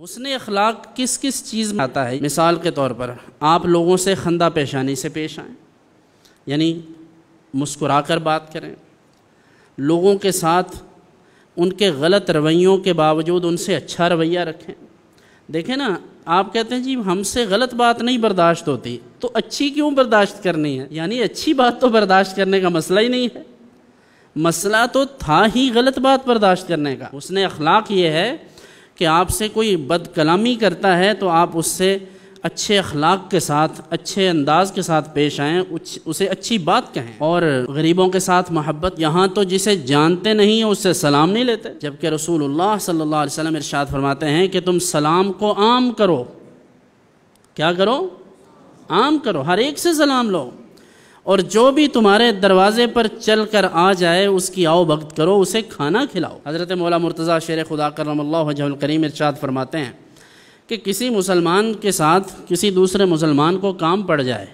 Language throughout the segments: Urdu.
حسن اخلاق کس کس چیز میں آتا ہے؟ مثال کے طور پر آپ لوگوں سے خندہ پیشانی سے پیش آئیں، یعنی مسکرا کر بات کریں، لوگوں کے ساتھ ان کے غلط رویوں کے باوجود ان سے اچھا رویہ رکھیں۔ دیکھیں نا، آپ کہتے ہیں جی ہم سے غلط بات نہیں برداشت ہوتی، تو اچھی کیوں برداشت کرنی ہے؟ یعنی اچھی بات تو برداشت کرنے کا مسئلہ ہی نہیں ہے، مسئلہ تو تھا ہی غلط بات برداشت کرنے کا۔ حسن اخلاق یہ ہے کہ آپ سے کوئی بد کلامی کرتا ہے تو آپ اس سے اچھے اخلاق کے ساتھ، اچھے انداز کے ساتھ پیش آئیں، اسے اچھی بات کہیں۔ اور غریبوں کے ساتھ محبت، یہاں تو جسے جانتے نہیں ہیں اس سے سلام نہیں لیتے، جبکہ رسول اللہ صلی اللہ علیہ وسلم ارشاد فرماتے ہیں کہ تم سلام کو عام کرو۔ کیا کرو؟ عام کرو، ہر ایک سے سلام لو، اور جو بھی تمہارے دروازے پر چل کر آ جائے اس کی آؤ بھگت کرو، اسے کھانا کھلاؤ۔ حضرت مولا مرتضیٰ شیر خدا کرم اللہ وجہہ الکریم ارشاد فرماتے ہیں کہ کسی مسلمان کے ساتھ کسی دوسرے مسلمان کو کام پڑ جائے،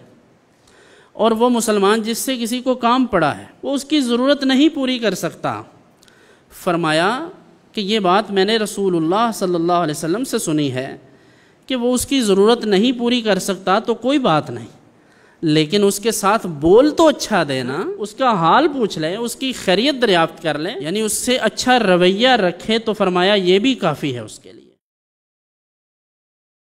اور وہ مسلمان جس سے کسی کو کام پڑا ہے وہ اس کی ضرورت نہیں پوری کر سکتا، فرمایا کہ یہ بات میں نے رسول اللہ صلی اللہ علیہ وسلم سے سنی ہے کہ وہ اس کی ضرورت نہیں پوری کر سکتا تو کوئی بات نہیں، لیکن اس کے ساتھ بول تو اچھا دینا، اس کا حال پوچھ لیں، اس کی خیریت دریافت کر لیں، یعنی اس سے اچھا رویہ رکھے، تو فرمایا یہ بھی کافی ہے اس کے لیے۔